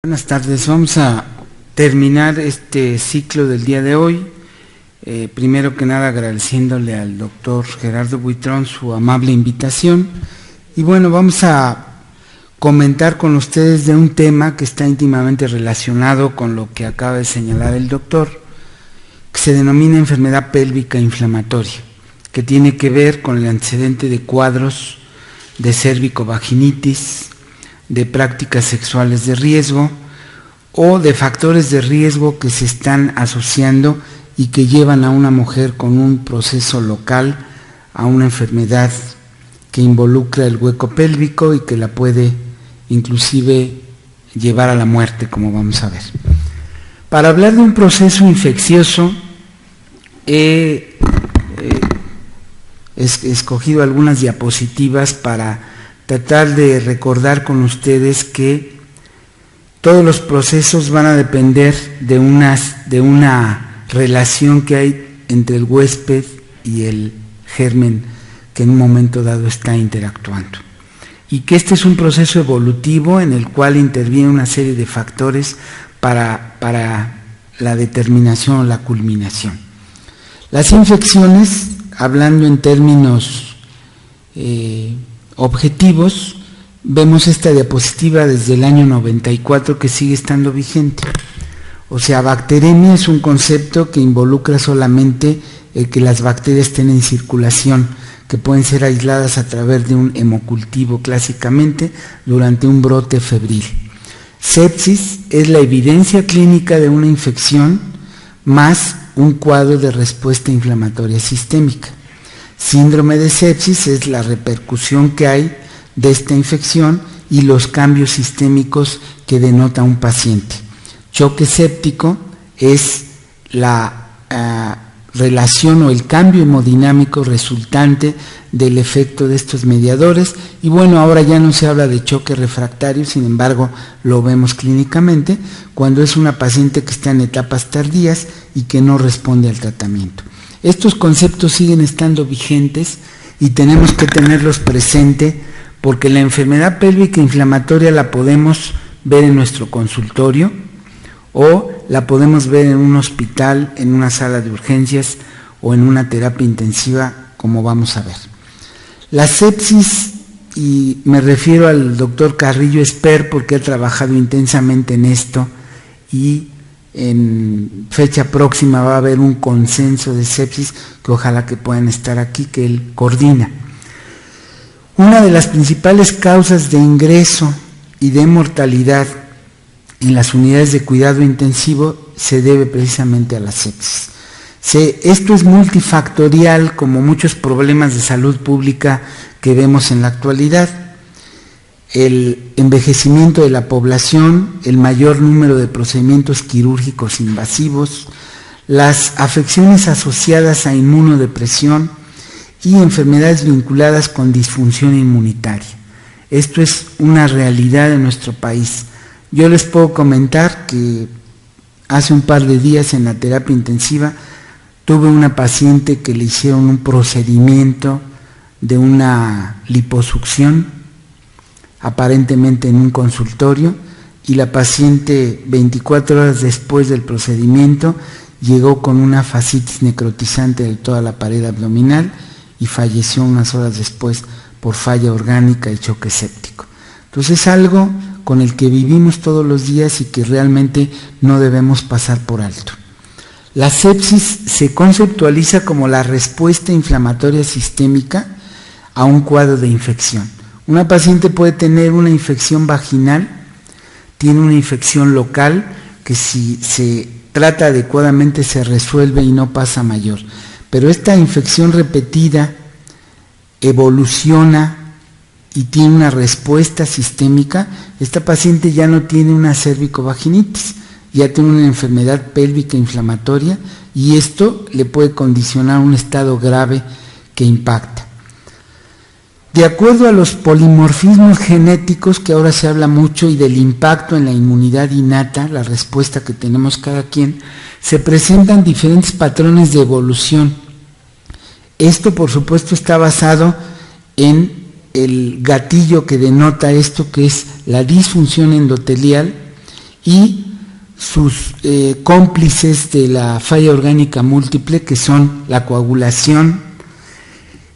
Buenas tardes, vamos a terminar este ciclo del día de hoy. Primero que nada agradeciéndole al doctor Gerardo Buitrón su amable invitación. Y bueno, vamos a comentar con ustedes de un tema que está íntimamente relacionado con lo que acaba de señalar el doctor, que se denomina enfermedad pélvica inflamatoria, que tiene que ver con el antecedente de cuadros de cervicovaginitis, de prácticas sexuales de riesgo o de factores de riesgo que se están asociando y que llevan a una mujer con un proceso local a una enfermedad que involucra el hueco pélvico y que la puede inclusive llevar a la muerte, como vamos a ver. Para hablar de un proceso infeccioso he escogido algunas diapositivas para tratar de recordar con ustedes que todos los procesos van a depender de una relación que hay entre el huésped y el germen que en un momento dado está interactuando. Y que este es un proceso evolutivo en el cual interviene una serie de factores para la determinación o la culminación. Las infecciones, hablando en términos objetivos, vemos esta diapositiva desde el año 94 que sigue estando vigente. O sea, bacteremia es un concepto que involucra solamente el que las bacterias estén en circulación, que pueden ser aisladas a través de un hemocultivo clásicamente durante un brote febril. Sepsis es la evidencia clínica de una infección más un cuadro de respuesta inflamatoria sistémica. Síndrome de sepsis es la repercusión que hay de esta infección y los cambios sistémicos que denota un paciente. Choque séptico es la relación o el cambio hemodinámico resultante del efecto de estos mediadores. Y bueno, ahora ya no se habla de choque refractario, sin embargo lo vemos clínicamente cuando es una paciente que está en etapas tardías y que no responde al tratamiento. Estos conceptos siguen estando vigentes y tenemos que tenerlos presente porque la enfermedad pélvica inflamatoria la podemos ver en nuestro consultorio o la podemos ver en un hospital, en una sala de urgencias o en una terapia intensiva, como vamos a ver. La sepsis, y me refiero al doctor Carrillo Esper porque ha trabajado intensamente en esto y en fecha próxima va a haber un consenso de sepsis que ojalá que puedan estar aquí, que él coordina. Una de las principales causas de ingreso y de mortalidad en las unidades de cuidado intensivo se debe precisamente a la sepsis. Esto es multifactorial, como muchos problemas de salud pública que vemos en la actualidad. El envejecimiento de la población, el mayor número de procedimientos quirúrgicos invasivos, las afecciones asociadas a inmunodepresión y enfermedades vinculadas con disfunción inmunitaria. Esto es una realidad en nuestro país. Yo les puedo comentar que hace un par de días en la terapia intensiva tuve una paciente que le hicieron un procedimiento de una liposucción aparentemente en un consultorio, y la paciente 24 horas después del procedimiento llegó con una fascitis necrotizante de toda la pared abdominal y falleció unas horas después por falla orgánica y choque séptico. Entonces es algo con el que vivimos todos los días y que realmente no debemos pasar por alto. La sepsis se conceptualiza como la respuesta inflamatoria sistémica a un cuadro de infección. Una paciente puede tener una infección vaginal, tiene una infección local que si se trata adecuadamente se resuelve y no pasa a mayor. Pero esta infección repetida evoluciona y tiene una respuesta sistémica. Esta paciente ya no tiene una cervicovaginitis, ya tiene una enfermedad pélvica inflamatoria y esto le puede condicionar a un estado grave que impacta. De acuerdo a los polimorfismos genéticos, que ahora se habla mucho, y del impacto en la inmunidad innata, la respuesta que tenemos cada quien, se presentan diferentes patrones de evolución. Esto, por supuesto, está basado en el gatillo que denota esto, que es la disfunción endotelial y sus cómplices de la falla orgánica múltiple, que son la coagulación,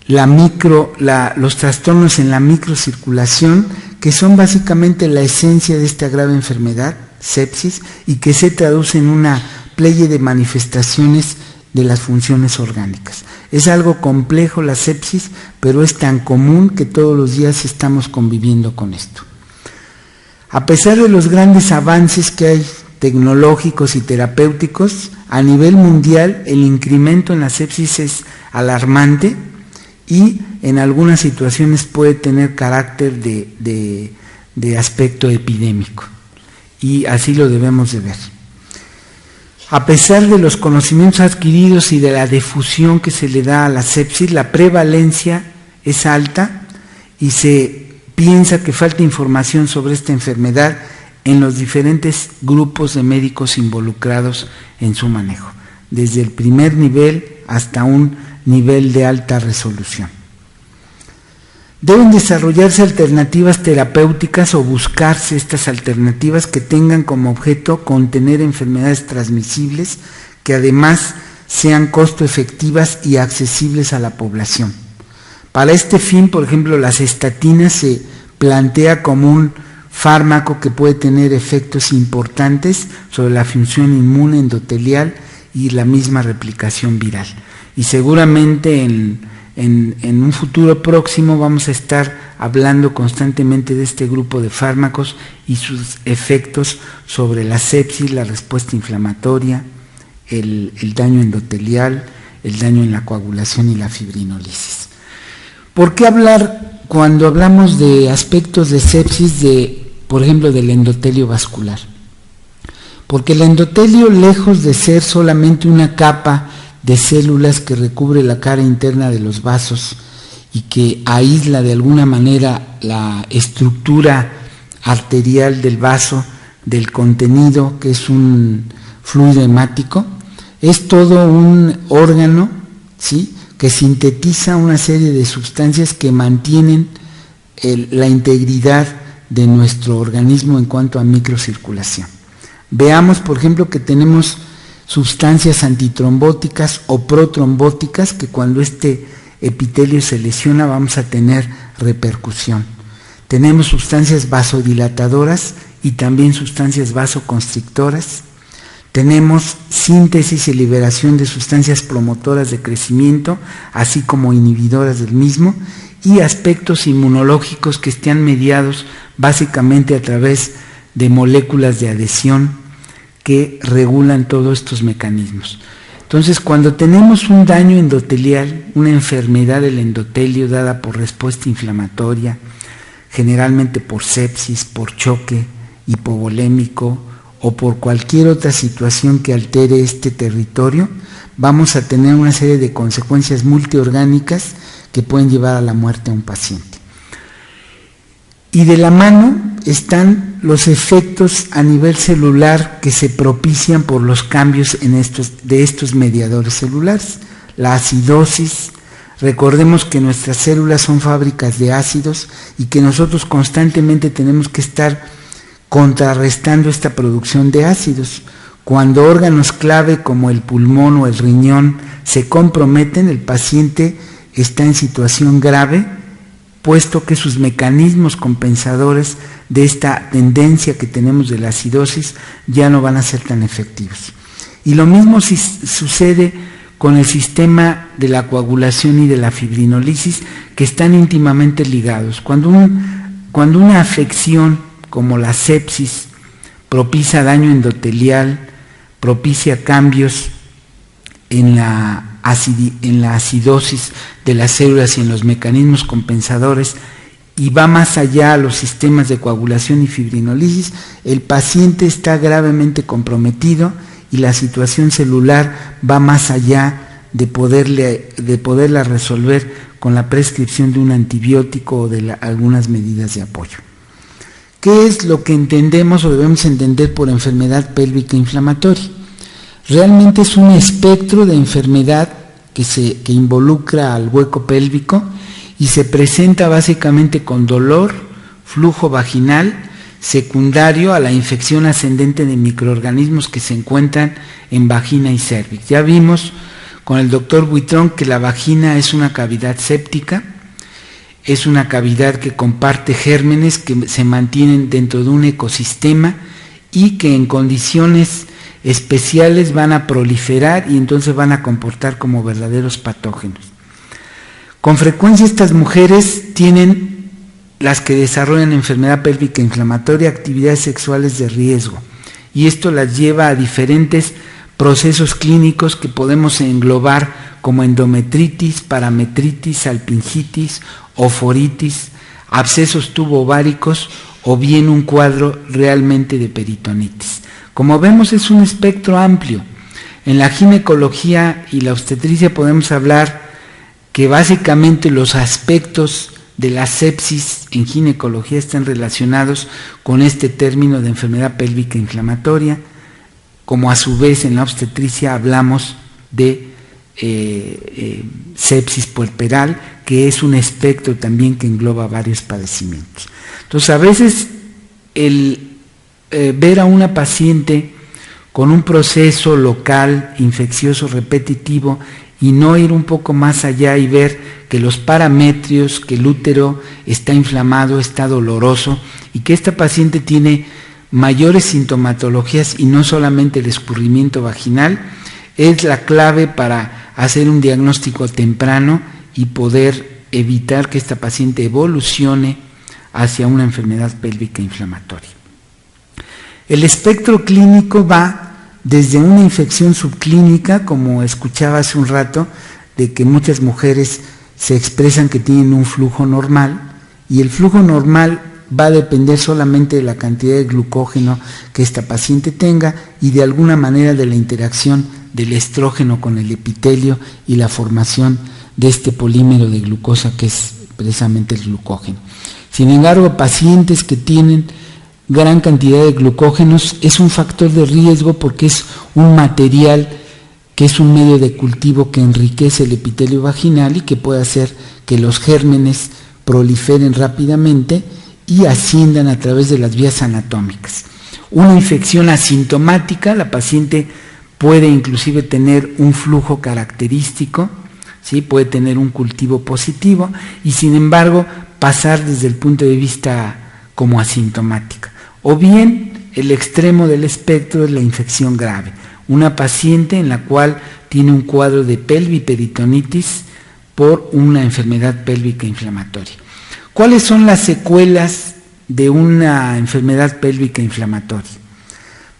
los trastornos en la microcirculación, que son básicamente la esencia de esta grave enfermedad, sepsis, y que se traduce en una playa de manifestaciones de las funciones orgánicas. Es algo complejo la sepsis, pero es tan común que todos los días estamos conviviendo con esto. A pesar de los grandes avances que hay tecnológicos y terapéuticos, a nivel mundial el incremento en la sepsis es alarmante y en algunas situaciones puede tener carácter de aspecto epidémico, y así lo debemos de ver. A pesar de los conocimientos adquiridos y de la difusión que se le da a la sepsis, la prevalencia es alta y se piensa que falta información sobre esta enfermedad en los diferentes grupos de médicos involucrados en su manejo, desde el primer nivel hasta un nivel de alta resolución. Deben desarrollarse alternativas terapéuticas o buscarse estas alternativas que tengan como objeto contener enfermedades transmisibles que además sean costo efectivas y accesibles a la población. Para este fin, por ejemplo, las estatinas se plantea como un fármaco que puede tener efectos importantes sobre la función inmune endotelial y la misma replicación viral. Y seguramente en un futuro próximo vamos a estar hablando constantemente de este grupo de fármacos y sus efectos sobre la sepsis, la respuesta inflamatoria, el daño endotelial, el daño en la coagulación y la fibrinolisis. ¿Por qué hablar cuando hablamos de aspectos de sepsis, por ejemplo, del endotelio vascular? Porque el endotelio, lejos de ser solamente una capa de células que recubre la cara interna de los vasos y que aísla de alguna manera la estructura arterial del vaso del contenido, que es un fluido hemático, es todo un órgano, ¿sí?, que sintetiza una serie de sustancias que mantienen la integridad de nuestro organismo en cuanto a microcirculación. Veamos, por ejemplo, que tenemos sustancias antitrombóticas o protrombóticas que cuando este epitelio se lesiona vamos a tener repercusión. Tenemos sustancias vasodilatadoras y también sustancias vasoconstrictoras. Tenemos síntesis y liberación de sustancias promotoras de crecimiento, así como inhibidoras del mismo, y aspectos inmunológicos que están mediados básicamente a través de moléculas de adhesión que regulan todos estos mecanismos. Entonces, cuando tenemos un daño endotelial, una enfermedad del endotelio dada por respuesta inflamatoria, generalmente por sepsis, por choque hipovolémico o por cualquier otra situación que altere este territorio, vamos a tener una serie de consecuencias multiorgánicas que pueden llevar a la muerte a un paciente. Y de la mano están los efectos a nivel celular que se propician por los cambios de estos mediadores celulares. La acidosis, recordemos que nuestras células son fábricas de ácidos y que nosotros constantemente tenemos que estar contrarrestando esta producción de ácidos. Cuando órganos clave como el pulmón o el riñón se comprometen, el paciente está en situación grave, puesto que sus mecanismos compensadores de esta tendencia que tenemos de la acidosis ya no van a ser tan efectivos. Y lo mismo sucede con el sistema de la coagulación y de la fibrinolisis, que están íntimamente ligados. Cuando una afección como la sepsis propicia daño endotelial, propicia cambios en la acidosis de las células y en los mecanismos compensadores y va más allá a los sistemas de coagulación y fibrinolisis, el paciente está gravemente comprometido y la situación celular va más allá de poderla resolver con la prescripción de un antibiótico o de algunas medidas de apoyo. ¿Qué es lo que entendemos o debemos entender por enfermedad pélvica inflamatoria? Realmente es un espectro de enfermedad que involucra al hueco pélvico y se presenta básicamente con dolor, flujo vaginal, secundario a la infección ascendente de microorganismos que se encuentran en vagina y cervix. Ya vimos con el doctor Buitrón que la vagina es una cavidad séptica, es una cavidad que comparte gérmenes que se mantienen dentro de un ecosistema y que en condiciones especiales van a proliferar y entonces van a comportar como verdaderos patógenos. Con frecuencia estas mujeres tienen, las que desarrollan enfermedad pélvica inflamatoria, actividades sexuales de riesgo, y esto las lleva a diferentes procesos clínicos que podemos englobar como endometritis, parametritis, salpingitis, oforitis, abscesos tubo-ováricos o bien un cuadro realmente de peritonitis. Como vemos, es un espectro amplio. En la ginecología y la obstetricia podemos hablar que básicamente los aspectos de la sepsis en ginecología están relacionados con este término de enfermedad pélvica inflamatoria, como a su vez en la obstetricia hablamos de sepsis puerperal, que es un espectro también que engloba varios padecimientos. Entonces, a veces el ver a una paciente con un proceso local, infeccioso, repetitivo, y no ir un poco más allá y ver que los parametrios, que el útero está inflamado, está doloroso, y que esta paciente tiene mayores sintomatologías y no solamente el escurrimiento vaginal, es la clave para hacer un diagnóstico temprano y poder evitar que esta paciente evolucione hacia una enfermedad pélvica inflamatoria. El espectro clínico va desde una infección subclínica, como escuchaba hace un rato, de que muchas mujeres se expresan que tienen un flujo normal, y el flujo normal va a depender solamente de la cantidad de glucógeno que esta paciente tenga y de alguna manera de la interacción del estrógeno con el epitelio y la formación de este polímero de glucosa que es precisamente el glucógeno. Sin embargo, pacientes que tienen gran cantidad de glucógenos es un factor de riesgo porque es un material que es un medio de cultivo que enriquece el epitelio vaginal y que puede hacer que los gérmenes proliferen rápidamente y asciendan a través de las vías anatómicas. Una infección asintomática, la paciente puede inclusive tener un flujo característico, ¿sí? Puede tener un cultivo positivo y sin embargo pasar desde el punto de vista como asintomática. O bien el extremo del espectro es la infección grave, una paciente en la cual tiene un cuadro de pelviperitonitis por una enfermedad pélvica inflamatoria. ¿Cuáles son las secuelas de una enfermedad pélvica inflamatoria?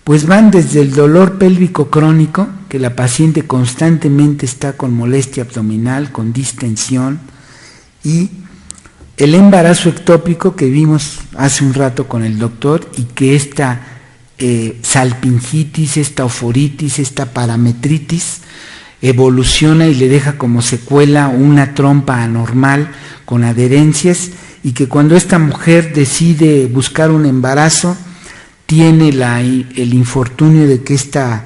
Pues van desde el dolor pélvico crónico, que la paciente constantemente está con molestia abdominal, con distensión, y el embarazo ectópico que vimos hace un rato con el doctor y que esta salpingitis, esta oforitis, esta parametritis evoluciona y le deja como secuela una trompa anormal con adherencias y que cuando esta mujer decide buscar un embarazo tiene el infortunio de que esta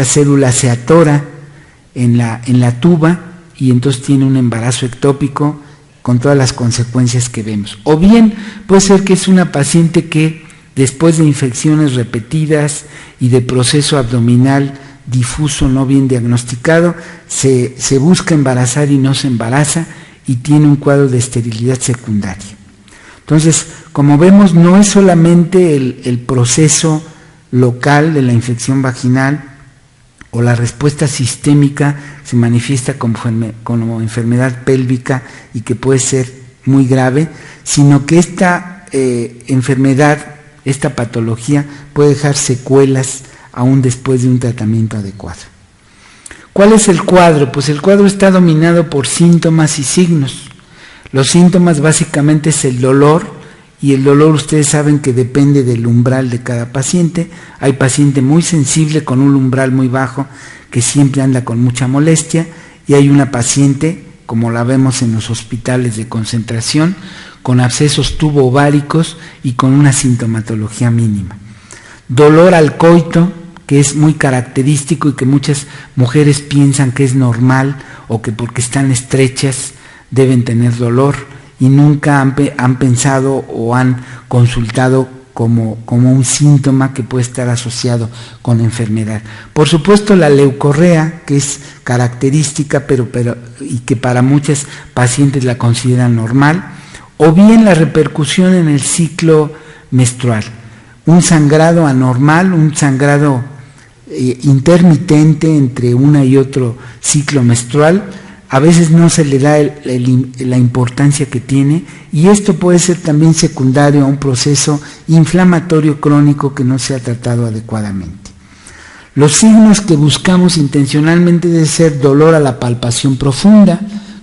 célula se atora en la tuba y entonces tiene un embarazo ectópico con todas las consecuencias que vemos. O bien puede ser que es una paciente que después de infecciones repetidas y de proceso abdominal difuso no bien diagnosticado, se busca embarazar y no se embaraza y tiene un cuadro de esterilidad secundaria. Entonces, como vemos, no es solamente el proceso local de la infección vaginal o la respuesta sistémica se manifiesta como enfermedad pélvica y que puede ser muy grave, sino que esta enfermedad, esta patología puede dejar secuelas aún después de un tratamiento adecuado. ¿Cuál es el cuadro? Pues el cuadro está dominado por síntomas y signos. Los síntomas básicamente es el dolor, y el dolor ustedes saben que depende del umbral de cada paciente. Hay paciente muy sensible con un umbral muy bajo que siempre anda con mucha molestia, y hay una paciente, como la vemos en los hospitales de concentración, con abscesos tubo-ováricos y con una sintomatología mínima. Dolor al coito, que es muy característico y que muchas mujeres piensan que es normal o que porque están estrechas deben tener dolor, y nunca han pensado o han consultado como un síntoma que puede estar asociado con la enfermedad. Por supuesto, la leucorrea, que es característica y que para muchas pacientes la consideran normal, o bien la repercusión en el ciclo menstrual, un sangrado anormal, un sangrado intermitente entre una y otro ciclo menstrual. A veces no se le da la importancia que tiene, y esto puede ser también secundario a un proceso inflamatorio crónico que no se ha tratado adecuadamente. Los signos que buscamos intencionalmente deben ser dolor a la palpación profunda.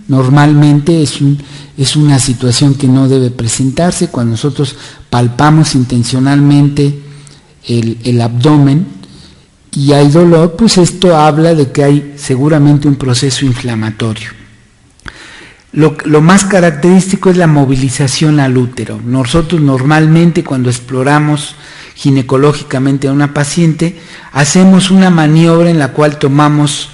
Normalmente es una situación que no debe presentarse. Cuando nosotros palpamos intencionalmente el abdomen y hay dolor, pues esto habla de que hay seguramente un proceso inflamatorio. Lo más característico es la movilización al útero. Nosotros normalmente, cuando exploramos ginecológicamente a una paciente, hacemos una maniobra en la cual tomamos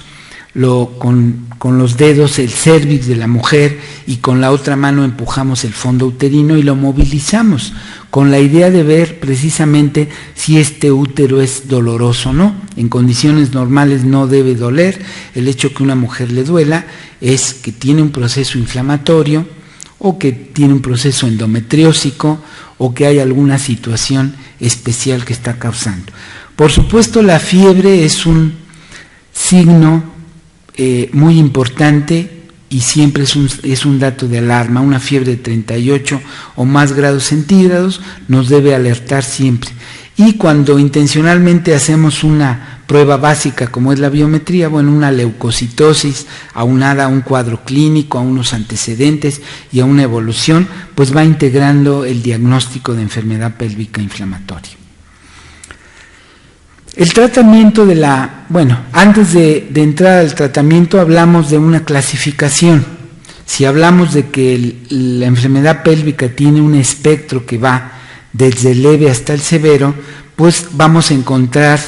con los dedos el cérvix de la mujer y con la otra mano empujamos el fondo uterino y lo movilizamos, con la idea de ver precisamente si este útero es doloroso o no. En condiciones normales no debe doler. El hecho que una mujer le duela es que tiene un proceso inflamatorio, o que tiene un proceso endometriósico, o que hay alguna situación especial que está causando. Por supuesto, la fiebre es un signo muy importante y siempre es un dato de alarma. Una fiebre de 38 o más grados centígrados nos debe alertar siempre. Y cuando intencionalmente hacemos una prueba básica como es la biometría, una leucocitosis aunada a un cuadro clínico, a unos antecedentes y a una evolución, pues va integrando el diagnóstico de enfermedad pélvica inflamatoria. El tratamiento antes de entrar al tratamiento hablamos de una clasificación. Si hablamos de que la enfermedad pélvica tiene un espectro que va desde el leve hasta el severo, pues vamos a encontrar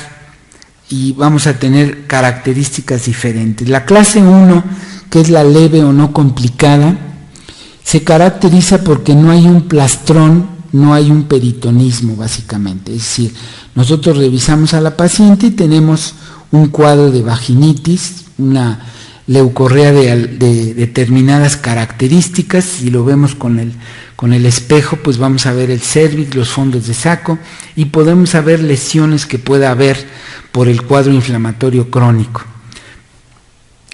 y vamos a tener características diferentes. La clase 1, que es la leve o no complicada, se caracteriza porque no hay un plastrón, no hay un peritonismo básicamente. Es decir, nosotros revisamos a la paciente y tenemos un cuadro de vaginitis, una leucorrea de determinadas características. Si lo vemos con el espejo, pues vamos a ver el cérvix, los fondos de saco, y podemos saber lesiones que pueda haber por el cuadro inflamatorio crónico.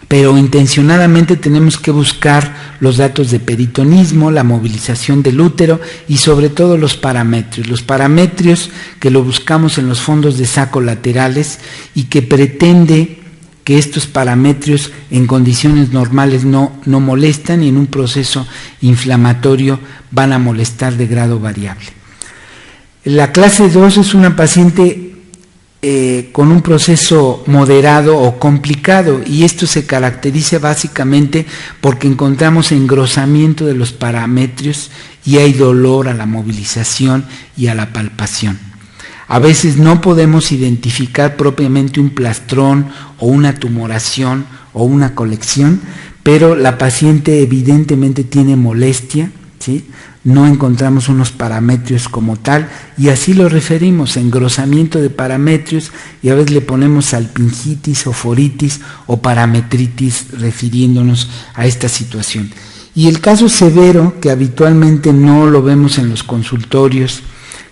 Pero intencionadamente tenemos que buscar los datos de peritonismo, la movilización del útero y sobre todo los parametrios. Los parametrios que lo buscamos en los fondos de saco laterales y que pretende que estos parametrios en condiciones normales no molestan, y en un proceso inflamatorio van a molestar de grado variable. La clase 2 es una paciente con un proceso moderado o complicado, y esto se caracteriza básicamente porque encontramos engrosamiento de los parametrios y hay dolor a la movilización y a la palpación. A veces no podemos identificar propiamente un plastrón o una tumoración o una colección, pero la paciente evidentemente tiene molestia, ¿sí? No encontramos unos parametrios como tal, y así lo referimos, engrosamiento de parametrios, y a veces le ponemos salpingitis o foritis o parametritis refiriéndonos a esta situación. Y el caso severo, que habitualmente no lo vemos en los consultorios,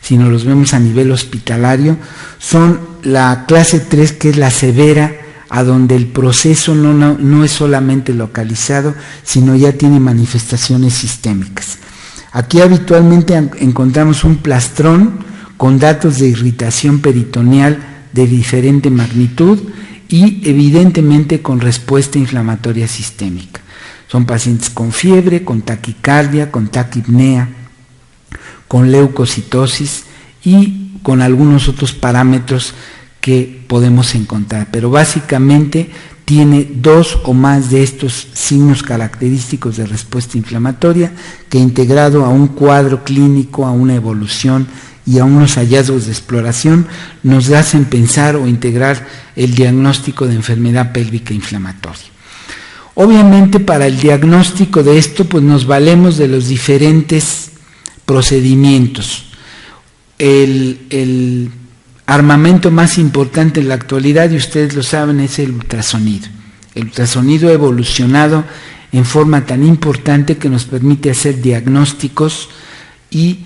sino los vemos a nivel hospitalario, son la clase 3, que es la severa, a donde el proceso no es solamente localizado, sino ya tiene manifestaciones sistémicas. Aquí habitualmente encontramos un plastrón con datos de irritación peritoneal de diferente magnitud y evidentemente con respuesta inflamatoria sistémica. Son pacientes con fiebre, con taquicardia, con taquipnea, con leucocitosis y con algunos otros parámetros que podemos encontrar, pero básicamente tiene 2 o más de estos signos característicos de respuesta inflamatoria, que integrado a un cuadro clínico, a una evolución y a unos hallazgos de exploración, nos hacen pensar o integrar el diagnóstico de enfermedad pélvica inflamatoria. Obviamente para el diagnóstico de esto pues nos valemos de los diferentes procedimientos. El armamento más importante en la actualidad, y ustedes lo saben, es el ultrasonido. El ultrasonido ha evolucionado en forma tan importante que nos permite hacer diagnósticos y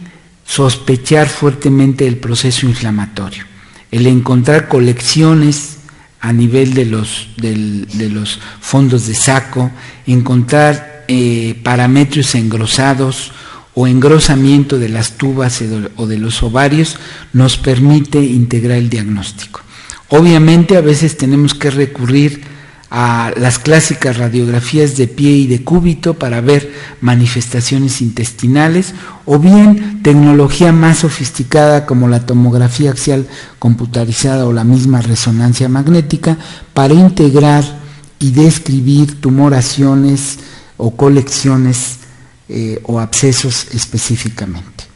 sospechar fuertemente el proceso inflamatorio. El encontrar colecciones a nivel de los fondos de saco, encontrar paramétros engrosados o engrosamiento de las tubas o de los ovarios, nos permite integrar el diagnóstico. Obviamente a veces tenemos que recurrir a las clásicas radiografías de pie y de cúbito para ver manifestaciones intestinales, o bien tecnología más sofisticada como la tomografía axial computarizada o la misma resonancia magnética para integrar y describir tumoraciones o colecciones o abscesos específicamente.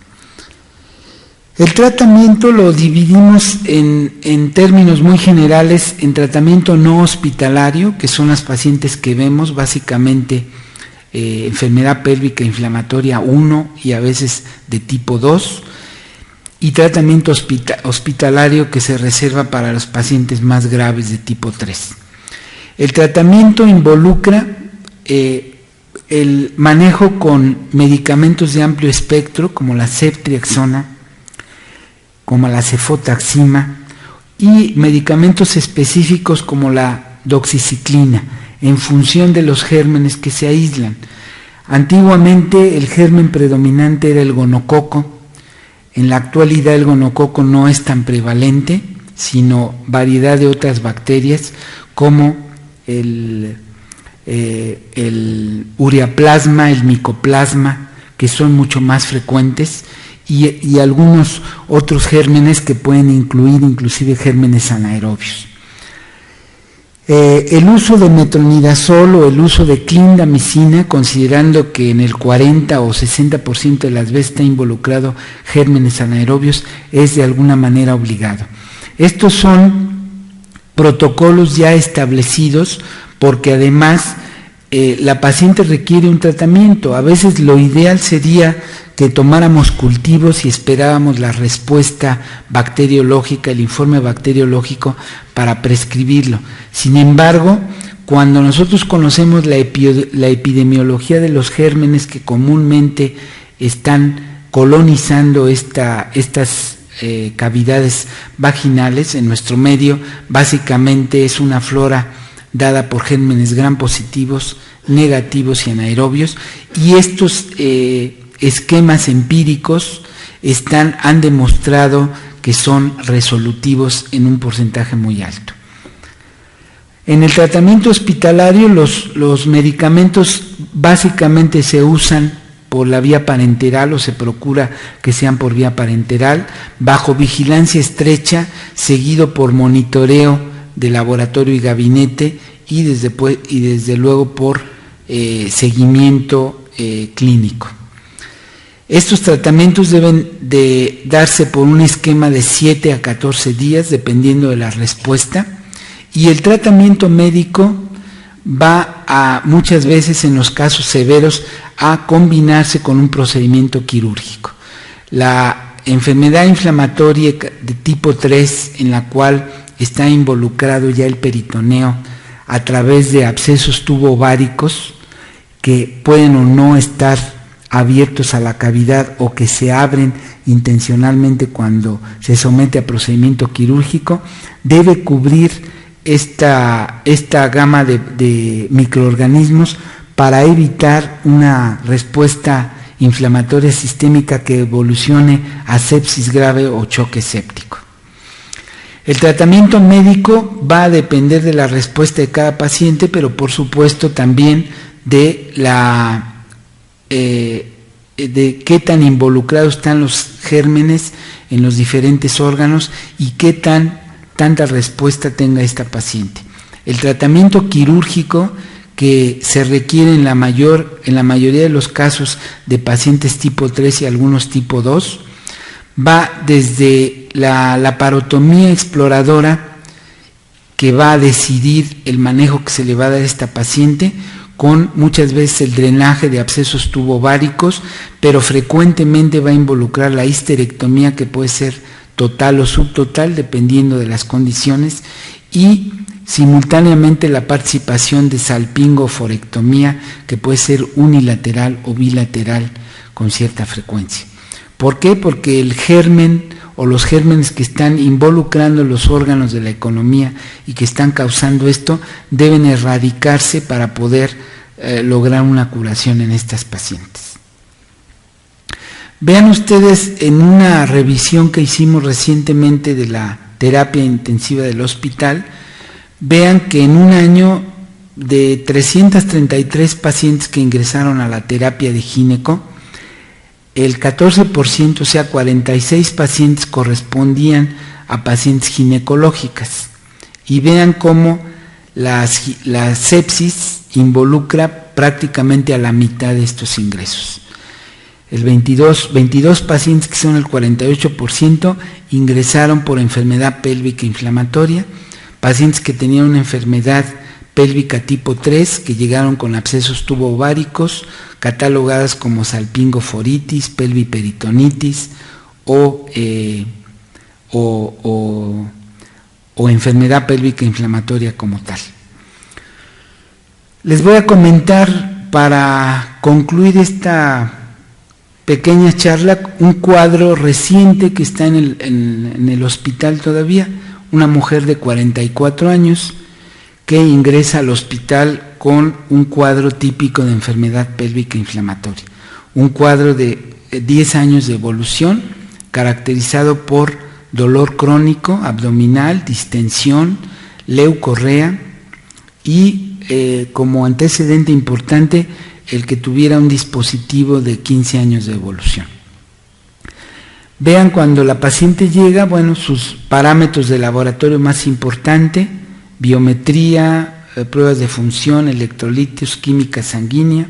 El tratamiento lo dividimos en términos muy generales en tratamiento no hospitalario, que son las pacientes que vemos, básicamente enfermedad pélvica inflamatoria 1 y a veces de tipo 2, y tratamiento hospitalario que se reserva para los pacientes más graves de tipo 3. El tratamiento involucra el manejo con medicamentos de amplio espectro como la ceftriaxona, como la cefotaxima, y medicamentos específicos como la doxiciclina, en función de los gérmenes que se aíslan. Antiguamente el germen predominante era el gonococo. En la actualidad el gonococo no es tan prevalente, sino variedad de otras bacterias como el ureaplasma, el micoplasma, que son mucho más frecuentes, y algunos otros gérmenes que pueden incluir inclusive gérmenes anaerobios. El uso de metronidazol o el uso de clindamicina, considerando que en el 40 o 60% de las veces está involucrado gérmenes anaerobios, es de alguna manera obligado. Estos son protocolos ya establecidos porque además la paciente requiere un tratamiento. A veces lo ideal sería que tomáramos cultivos y esperábamos la respuesta bacteriológica, el informe bacteriológico para prescribirlo. Sin embargo, cuando nosotros conocemos la epidemiología de los gérmenes que comúnmente están colonizando estas cavidades vaginales en nuestro medio, básicamente es una flora dada por gérmenes gram positivos, negativos y anaerobios, y estos esquemas empíricos han demostrado que son resolutivos en un porcentaje muy alto. En el tratamiento hospitalario los medicamentos básicamente se usan por la vía parenteral o se procura que sean por vía parenteral, bajo vigilancia estrecha, seguido por monitoreo de laboratorio y gabinete y desde luego por seguimiento clínico. Estos tratamientos deben de darse por un esquema de 7 a 14 días, dependiendo de la respuesta, y el tratamiento médico va muchas veces en los casos severos a combinarse con un procedimiento quirúrgico. La enfermedad inflamatoria de tipo 3, en la cual está involucrado ya el peritoneo a través de abscesos tubováricos que pueden o no estar abiertos a la cavidad o que se abren intencionalmente cuando se somete a procedimiento quirúrgico, debe cubrir esta gama de microorganismos para evitar una respuesta inflamatoria sistémica que evolucione a sepsis grave o choque séptico. El tratamiento médico va a depender de la respuesta de cada paciente, pero por supuesto también de qué tan involucrados están los gérmenes en los diferentes órganos y qué tanta respuesta tenga esta paciente. El tratamiento quirúrgico que se requiere en la mayoría de los casos de pacientes tipo 3 y algunos tipo 2 va desde la laparotomía exploradora, que va a decidir el manejo que se le va a dar a esta paciente, con muchas veces el drenaje de abscesos tubováricos, pero frecuentemente va a involucrar la histerectomía, que puede ser total o subtotal dependiendo de las condiciones, y simultáneamente la participación de salpingoforectomía, que puede ser unilateral o bilateral con cierta frecuencia. ¿Por qué? Porque el germen o los gérmenes que están involucrando los órganos de la economía y que están causando esto deben erradicarse para poder lograr una curación en estas pacientes. Vean ustedes en una revisión que hicimos recientemente de la terapia intensiva del hospital, vean que en un año de 333 pacientes que ingresaron a la terapia de gineco, el 14%, o sea 46 pacientes correspondían a pacientes ginecológicas. Y vean cómo la sepsis involucra prácticamente a la mitad de estos ingresos. El 22 pacientes, que son el 48%, ingresaron por enfermedad pélvica inflamatoria, pacientes que tenían una enfermedad pélvica tipo 3, que llegaron con abscesos tubováricos, catalogadas como salpingoforitis, pelviperitonitis o enfermedad pélvica inflamatoria como tal. Les voy a comentar, para concluir esta pequeña charla, un cuadro reciente que está en el hospital todavía, una mujer de 44 años que ingresa al hospital con un cuadro típico de enfermedad pélvica inflamatoria, un cuadro de 10 años de evolución, caracterizado por dolor crónico abdominal, distensión, leucorrea y como antecedente importante el que tuviera un dispositivo de 15 años de evolución. Vean, cuando la paciente llega, bueno, sus parámetros de laboratorio más importante: biometría, pruebas de función, electrolitos, química sanguínea,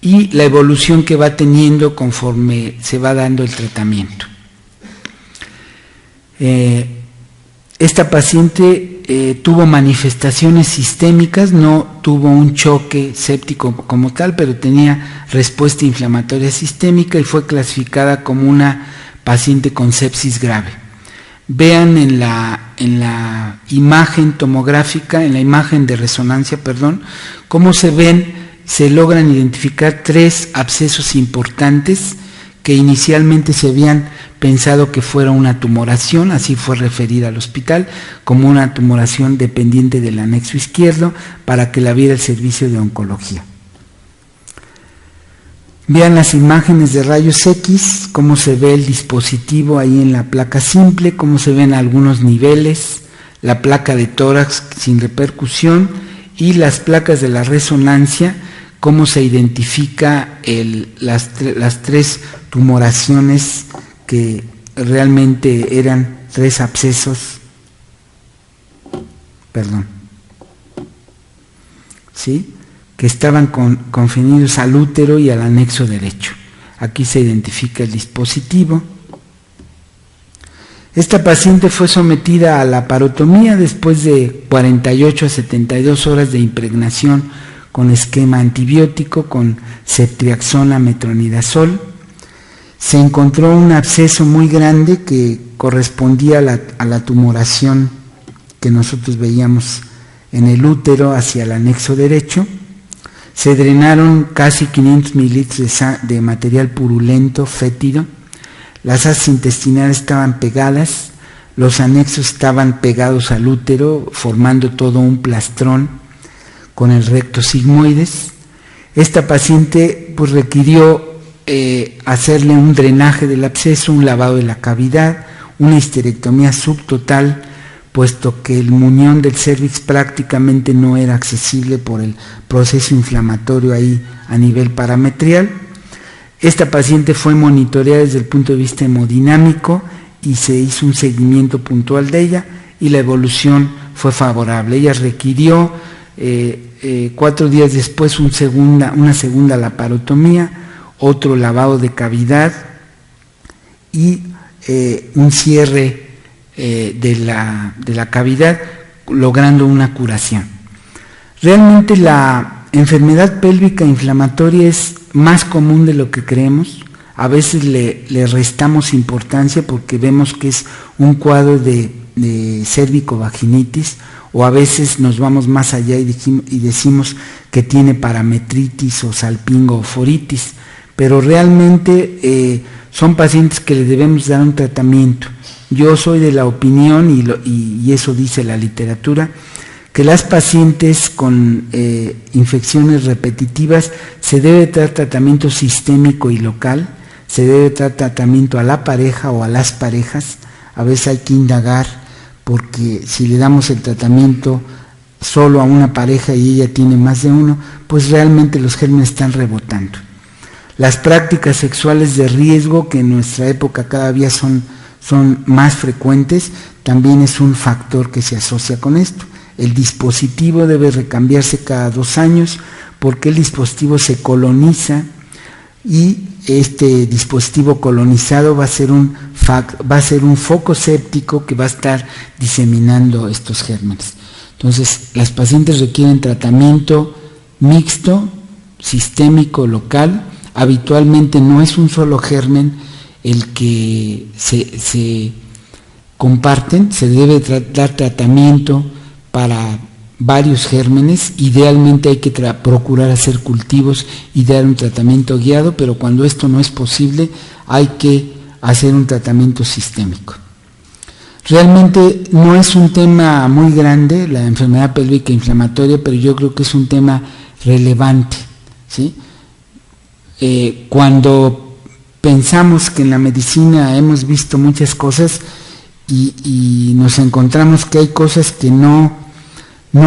y la evolución que va teniendo conforme se va dando el tratamiento. Esta paciente tuvo manifestaciones sistémicas, no tuvo un choque séptico como tal, pero tenía respuesta inflamatoria sistémica y fue clasificada como una paciente con sepsis grave. Vean en la imagen tomográfica, en la imagen de resonancia, cómo se logran identificar 3 abscesos importantes que inicialmente se habían pensado que fuera una tumoración, así fue referida al hospital, como una tumoración dependiente del anexo izquierdo, para que la viera el servicio de oncología. Vean las imágenes de rayos X, cómo se ve el dispositivo ahí en la placa simple, cómo se ven algunos niveles, la placa de tórax sin repercusión y las placas de la resonancia, cómo se identifica las 3 tumoraciones que realmente eran 3 abscesos, ¿sí?, que estaban confinidos al útero y al anexo derecho. Aquí se identifica el dispositivo. Esta paciente fue sometida a la parotomía después de 48 a 72 horas de impregnación con esquema antibiótico, con ceftriaxona, metronidazol. Se encontró un absceso muy grande que correspondía a la tumoración que nosotros veíamos en el útero hacia el anexo derecho. Se drenaron casi 500 mililitros de material purulento, fétido. Las asas intestinales estaban pegadas, los anexos estaban pegados al útero, formando todo un plastrón con el recto sigmoides. Esta paciente pues requirió hacerle un drenaje del absceso, un lavado de la cavidad, una histerectomía subtotal, puesto que el muñón del cérvix prácticamente no era accesible por el proceso inflamatorio ahí a nivel parametrial. Esta paciente fue monitoreada desde el punto de vista hemodinámico y se hizo un seguimiento puntual de ella y la evolución fue favorable. Ella requirió 4 días después una segunda laparotomía, otro lavado de cavidad y un cierre de la cavidad, logrando una curación. Realmente enfermedad pélvica inflamatoria es más común de lo que creemos. A veces le restamos importancia porque vemos que es un cuadro de cérvico-vaginitis, o a veces nos vamos más allá y decimos que tiene parametritis o salpingo-foritis, pero realmente son pacientes que le debemos dar un tratamiento. Yo soy de la opinión, y eso dice la literatura, que las pacientes con infecciones repetitivas se debe dar tratamiento sistémico y local, se debe dar tratamiento a la pareja o a las parejas. A veces hay que indagar, porque si le damos el tratamiento solo a una pareja y ella tiene más de uno, pues realmente los gérmenes están rebotando. Las prácticas sexuales de riesgo, que en nuestra época cada día son más frecuentes, también es un factor que se asocia con esto. El dispositivo debe recambiarse cada 2 años, porque el dispositivo se coloniza, y este dispositivo colonizado va a ser un foco séptico que va a estar diseminando estos gérmenes. Entonces, las pacientes requieren tratamiento mixto, sistémico, local. Habitualmente no es un solo germen el que se comparten, se debe dar tratamiento para varios gérmenes. Idealmente hay que procurar hacer cultivos y dar un tratamiento guiado, pero cuando esto no es posible hay que hacer un tratamiento sistémico. Realmente no es un tema muy grande la enfermedad pélvica inflamatoria, pero yo creo que es un tema relevante, ¿sí? Cuando pensamos que en la medicina hemos visto muchas cosas y nos encontramos que hay cosas que no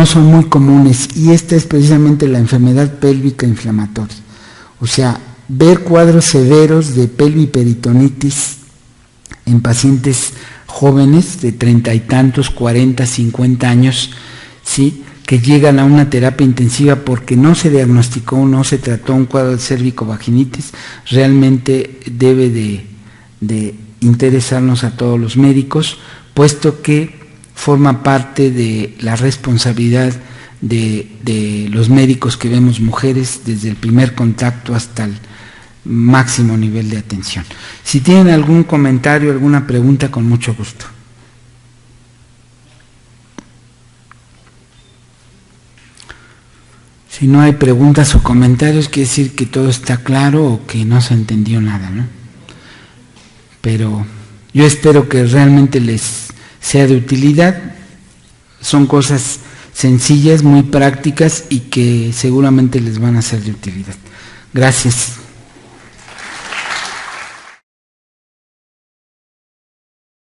son muy comunes, y esta es precisamente la enfermedad pélvica inflamatoria. O sea, ver cuadros severos de pelviperitonitis en pacientes jóvenes de 30 y tantos, 40, 50 años, ¿sí?, que llegan a una terapia intensiva porque no se diagnosticó, no se trató un cuadro de cérvico-vaginitis, realmente debe de interesarnos a todos los médicos, puesto que forma parte de la responsabilidad de los médicos que vemos mujeres desde el primer contacto hasta el máximo nivel de atención. Si tienen algún comentario, alguna pregunta, con mucho gusto. Si no hay preguntas o comentarios, quiere decir que todo está claro o que no se entendió nada, ¿no? Pero yo espero que realmente les sea de utilidad. Son cosas sencillas, muy prácticas, y que seguramente les van a ser de utilidad. Gracias.